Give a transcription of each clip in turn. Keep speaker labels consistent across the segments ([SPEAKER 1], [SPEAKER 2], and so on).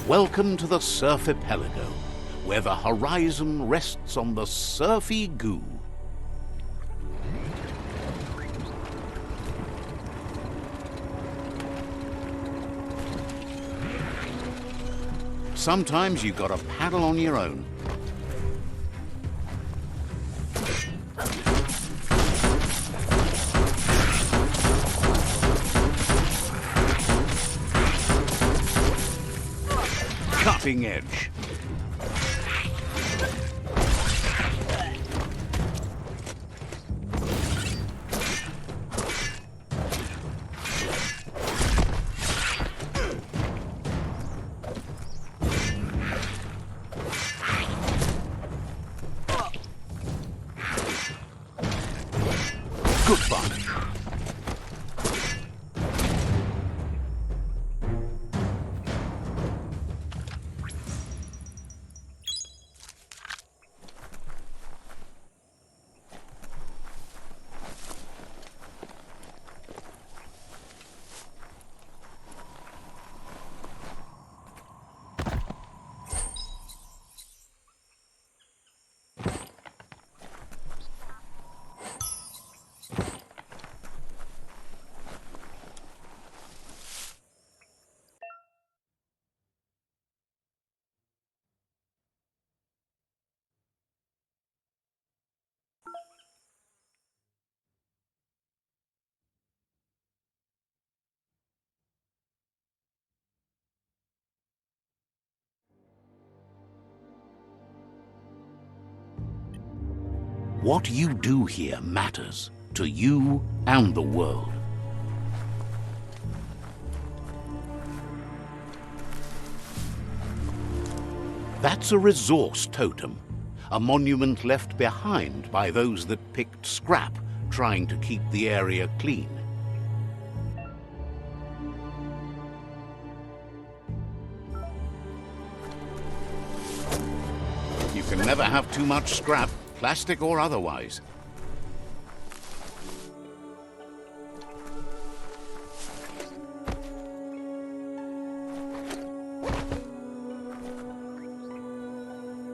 [SPEAKER 1] Welcome to the Surf Archipelago, where the horizon rests on the surfy goo. Sometimes you've got to paddle on your own. Cutting edge. Good fun. What you do here matters to you and the world. That's a resource totem, a monument left behind by those that picked scrap, trying to keep the area clean. You can never have too much scrap, plastic or otherwise.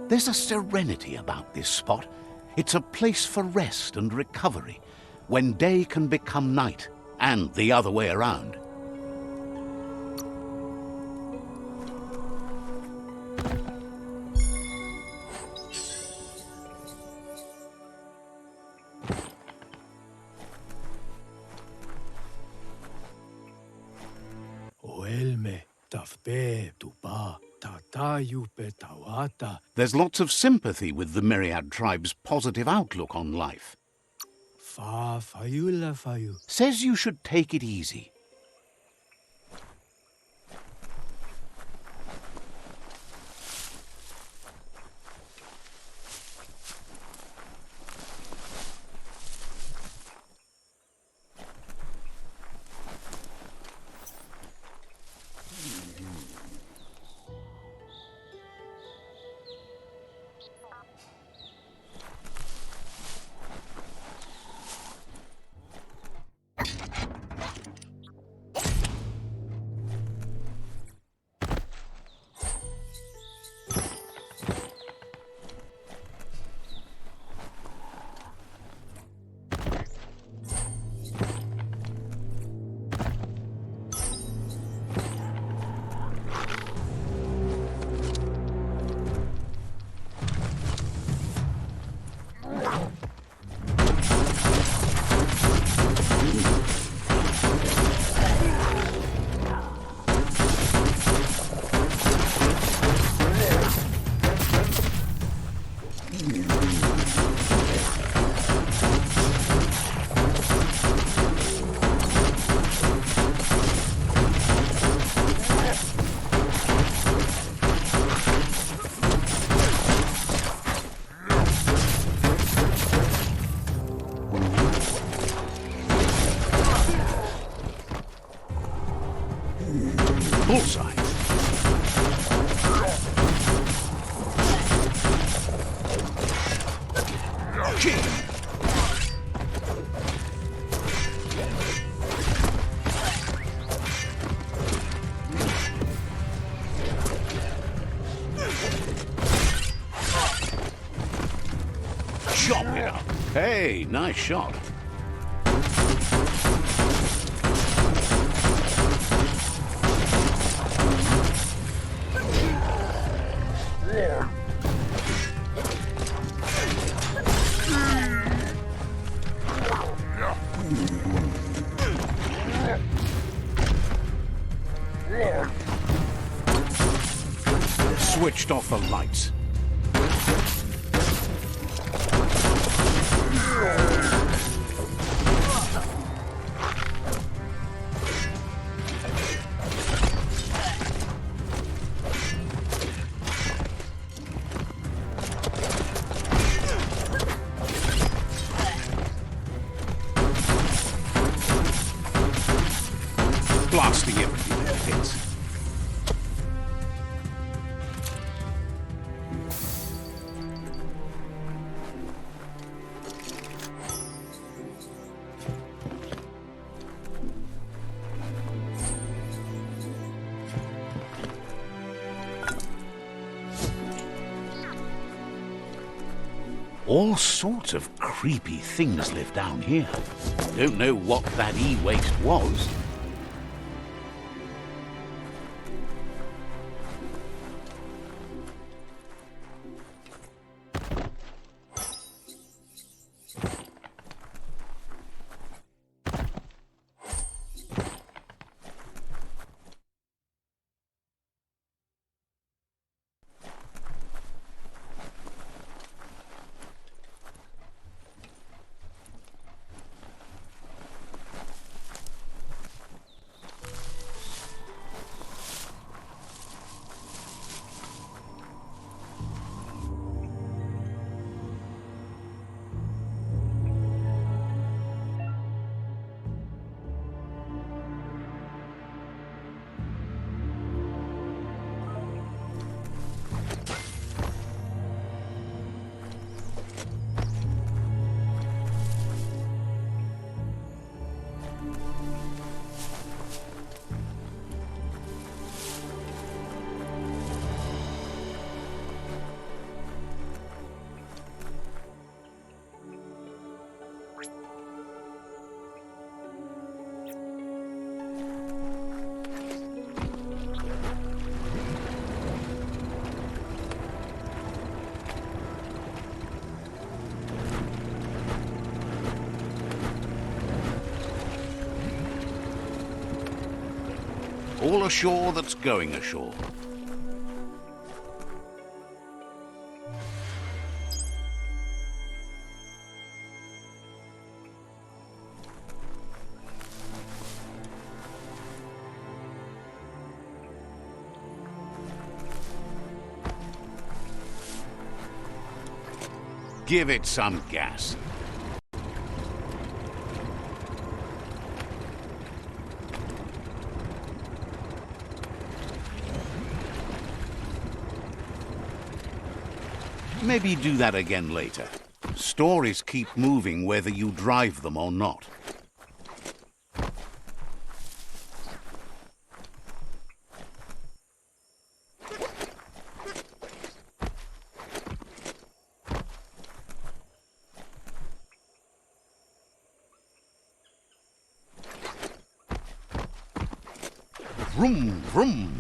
[SPEAKER 1] There's a serenity about this spot. It's a place for rest and recovery, when day can become night, and the other way around. There's lots of sympathy with the Myriad tribe's positive outlook on life. Says you should take it easy. Bullseye. Hey, nice shot. Switched off the lights. Blasting everything that fits. All sorts of creepy things live down here. Don't know what that e-waste was. All ashore that's going ashore. Give it some gas. Maybe do that again later. Stories keep moving whether you drive them or not. Vroom, vroom.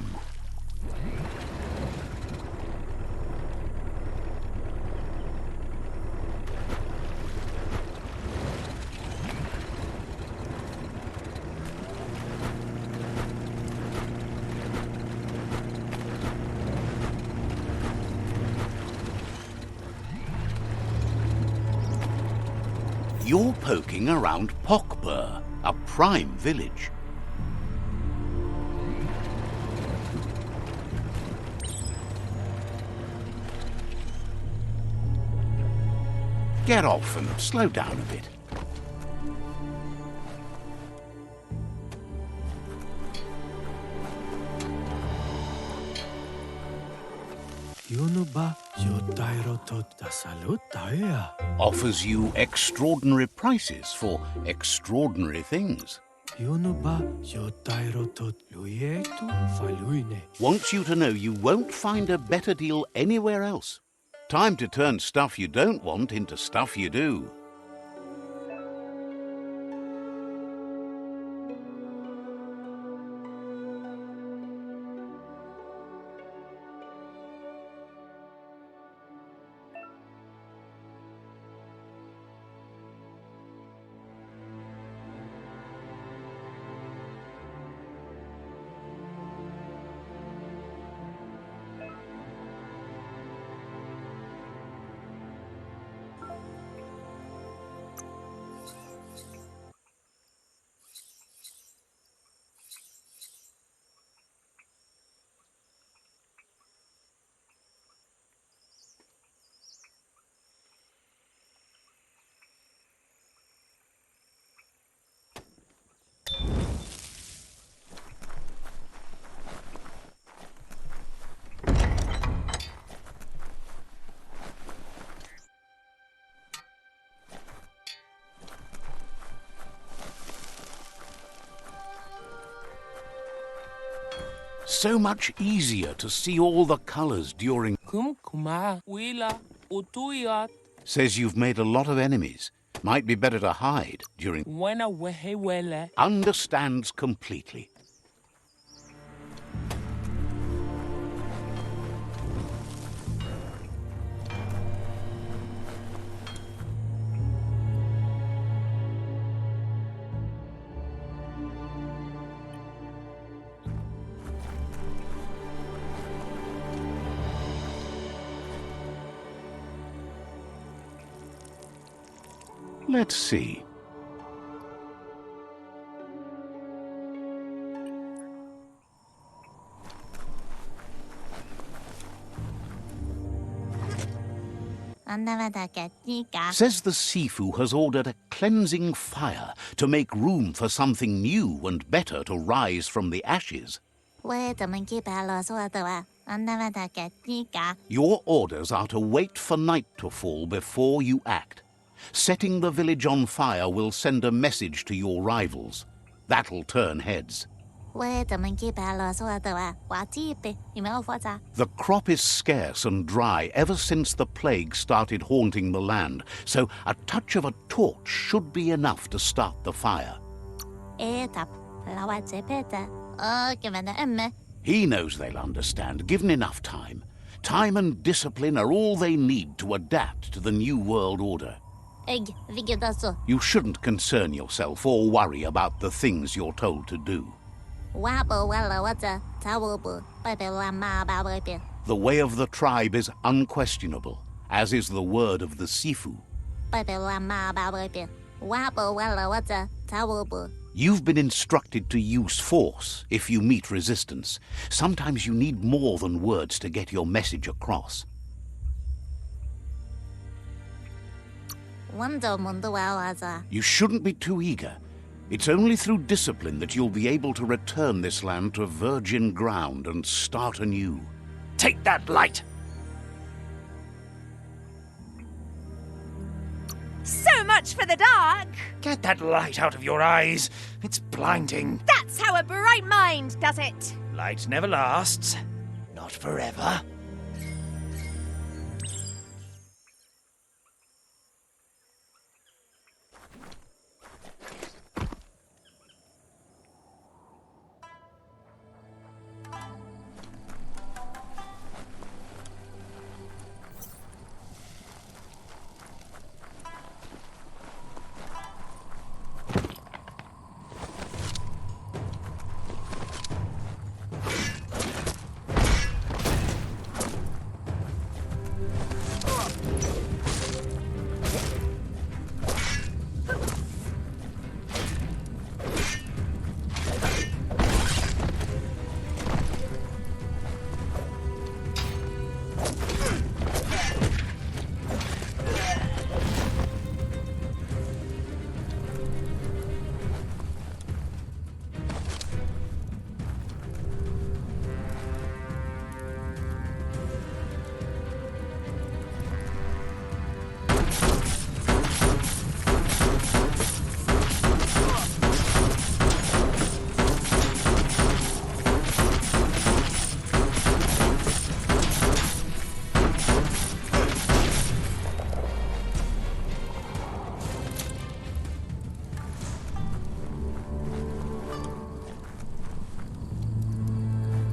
[SPEAKER 1] You're poking around Pokbur, a prime village. Get off and slow down a bit. Offers you extraordinary prices for extraordinary things. Wants you to know you won't find a better deal anywhere else. Time to turn stuff you don't want into stuff you do. so much easier to see all the colors during... Says you've made a lot of enemies. Might be better to hide during... Understands completely. Let's see. Says the Sifu has ordered a cleansing fire to make room for something new and better to rise from the ashes. Your orders are to wait for night to fall before you act. Setting the village on fire will send a message to your rivals. That'll turn heads. The crop is scarce and dry ever since the plague started haunting the land, so a touch of a torch should be enough to start the fire. He knows they'll understand, given enough time. Time and discipline are all they need to adapt to the new world order. You shouldn't concern yourself or worry about the things you're told to do. The way of the tribe is unquestionable, as is the word of the Sifu. You've been instructed to use force if you meet resistance. Sometimes you need more than words to get your message across. You shouldn't be too eager. It's only through discipline that you'll be able to return this land to virgin ground and start anew.
[SPEAKER 2] Take that light!
[SPEAKER 3] So much for the dark!
[SPEAKER 2] Get that light out of your eyes. It's blinding.
[SPEAKER 3] That's how a bright mind does it!
[SPEAKER 2] Light never lasts. Not forever.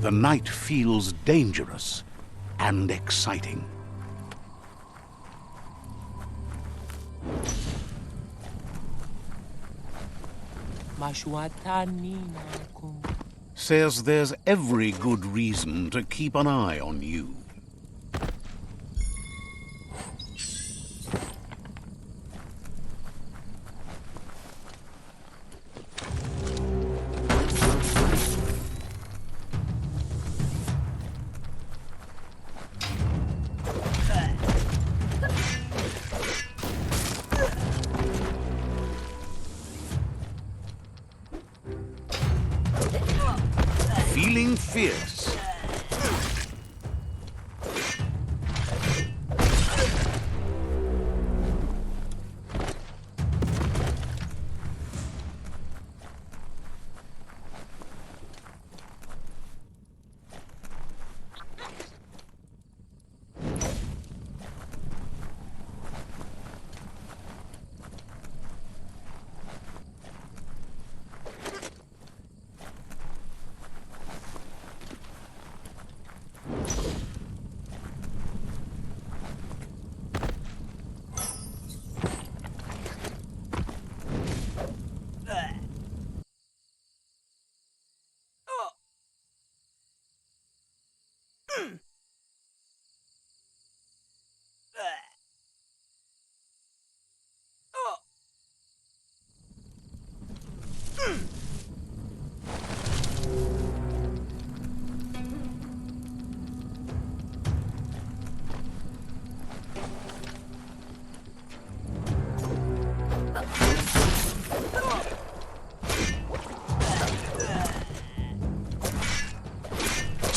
[SPEAKER 1] The night feels dangerous and exciting. Says there's every good reason to keep an eye on you. Feeling fierce.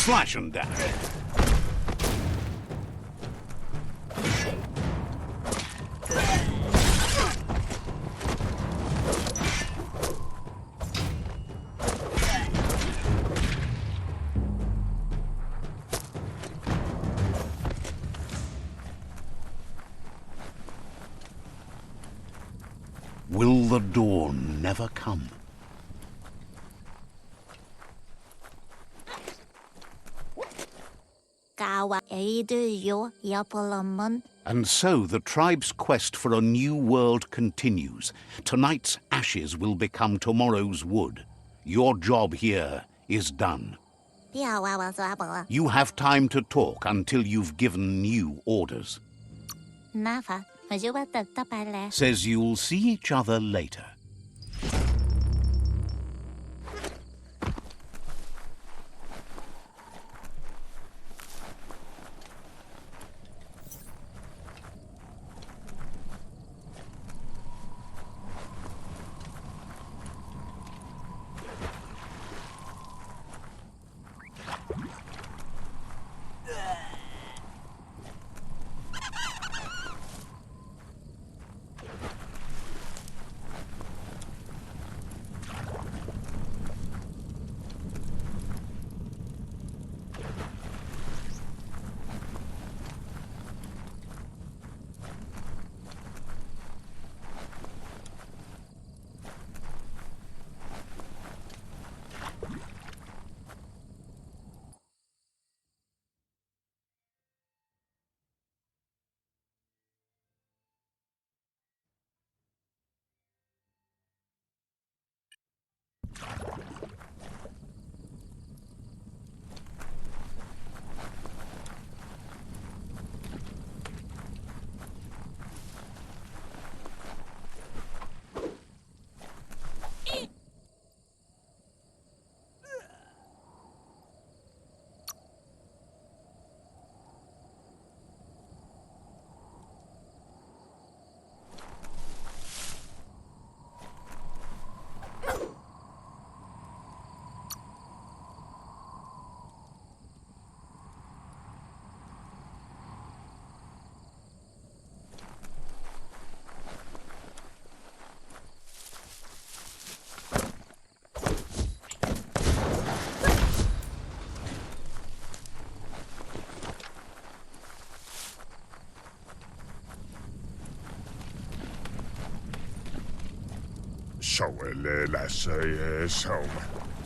[SPEAKER 1] Slash and dash. Will the dawn never come? And so the tribe's quest for a new world continues. Tonight's ashes will become tomorrow's wood. Your job here is done. You have time to talk until you've given new orders. Says you'll see each other later.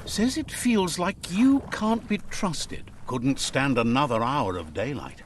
[SPEAKER 1] Says it feels like you can't be trusted. Couldn't stand another hour of daylight.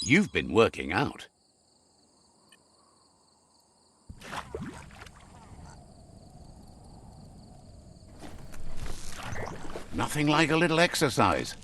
[SPEAKER 1] You've been working out. Nothing like a little exercise.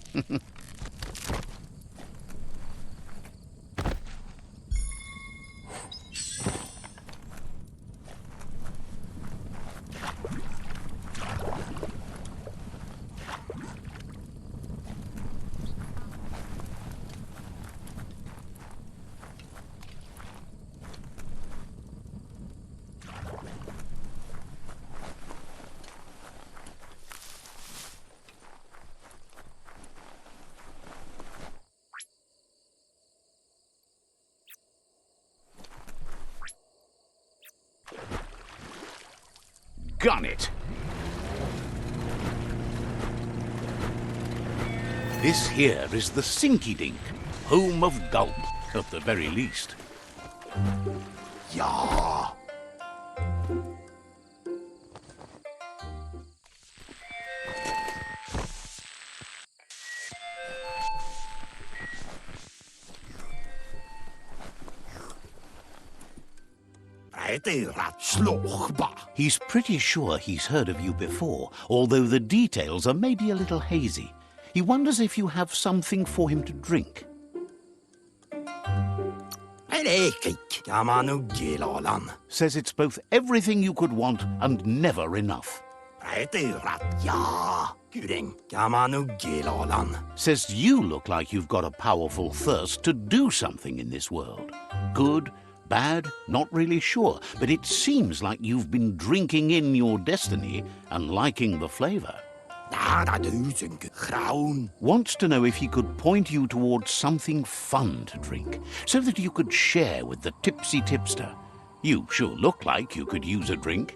[SPEAKER 1] Gun it! This here is the Sinky Dink, home of Gulp, at the very least.
[SPEAKER 4] Ja.
[SPEAKER 1] He's pretty sure he's heard of you before, although the details are maybe a little hazy. He wonders if you have something for him to drink. Says it's both everything you could want and never enough. Says you look like you've got a powerful thirst to do something in this world. Good, bad, not really sure, but it seems like you've been drinking in your destiny and liking the flavor. Wants to know if he could point you towards something fun to drink, so that you could share with the tipsy tipster. You sure look like you could use a drink.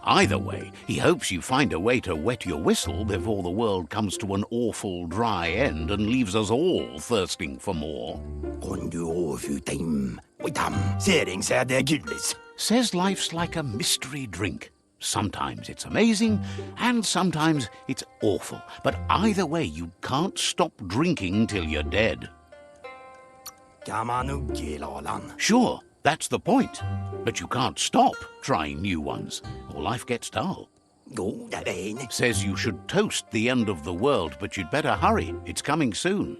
[SPEAKER 1] Either way, he hopes you find a way to wet your whistle before the world comes to an awful dry end and leaves us all thirsting for more. Says life's like a mystery drink. Sometimes it's amazing, and sometimes it's awful. But either way, you can't stop drinking till you're dead. Sure, that's the point. But you can't stop trying new ones, or life gets dull. Says you should toast the end of the world, but you'd better hurry. It's coming soon.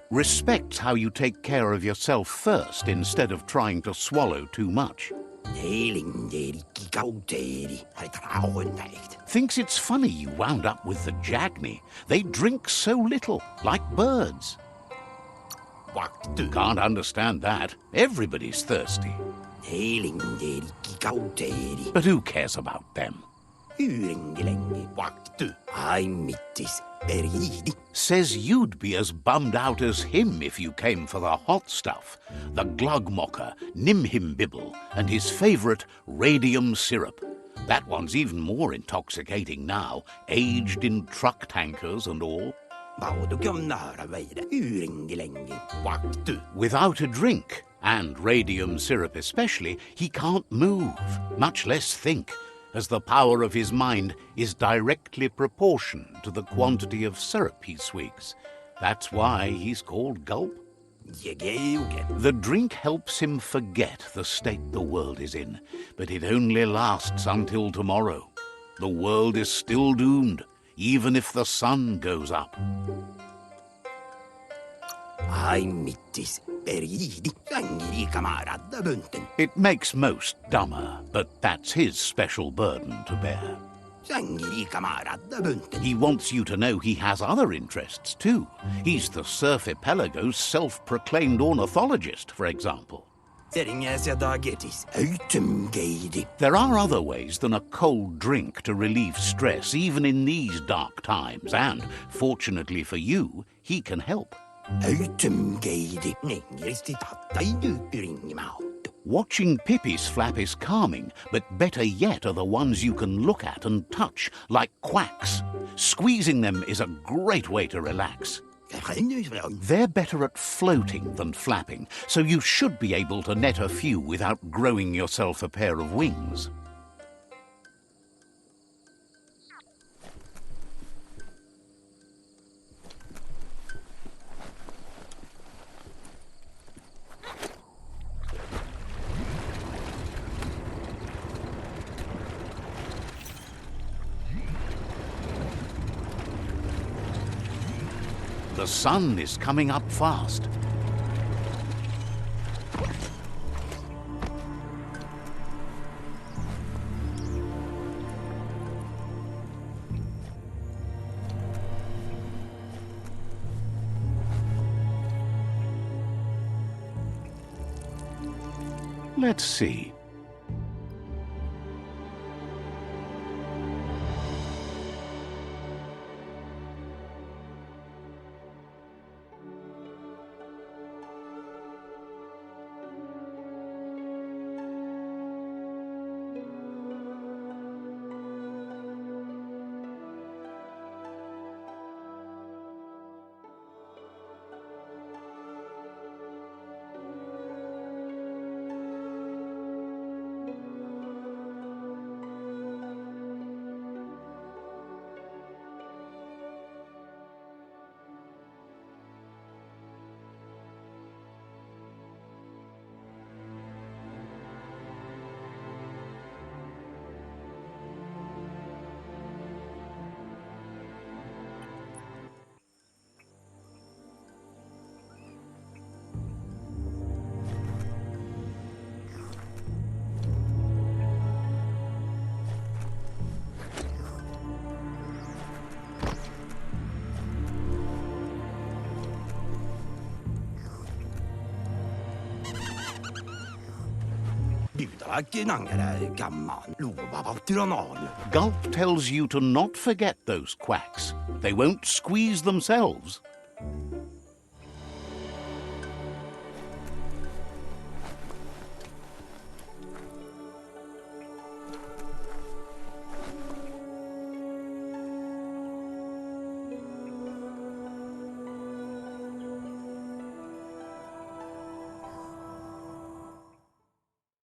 [SPEAKER 1] Respects how you take care of yourself first instead of trying to swallow too much. Thinks it's funny you wound up with the Jagni. They drink so little, like birds. Can't understand that. Everybody's thirsty. But who cares about them? Says you'd be as bummed out as him if you came for the hot stuff. The Glugmocker, Nimhimbibble, and his favourite radium syrup. That one's even more intoxicating now, aged in truck tankers and all. Without a drink, and radium syrup especially, he can't move, much less think, as the power of his mind is directly proportioned to the quantity of syrup he swigs. That's why he's called Gulp. The drink helps him forget the state the world is in, but it only lasts until tomorrow. The world is still doomed, even if the sun goes up. It makes most dumber, but that's his special burden to bear. He wants you to know he has other interests too. He's the Surfipelago's self-proclaimed ornithologist, for example. There are other ways than a cold drink to relieve stress, even in these dark times, and, fortunately for you, he can help. Watching Pippi's flap is calming, but better yet are the ones you can look at and touch, like quacks. Squeezing them is a great way to relax. They're better at floating than flapping, so you should be able to net a few without growing yourself a pair of wings. The sun is coming up fast. Let's see. Gulp tells you to not forget those quacks. They won't squeeze themselves.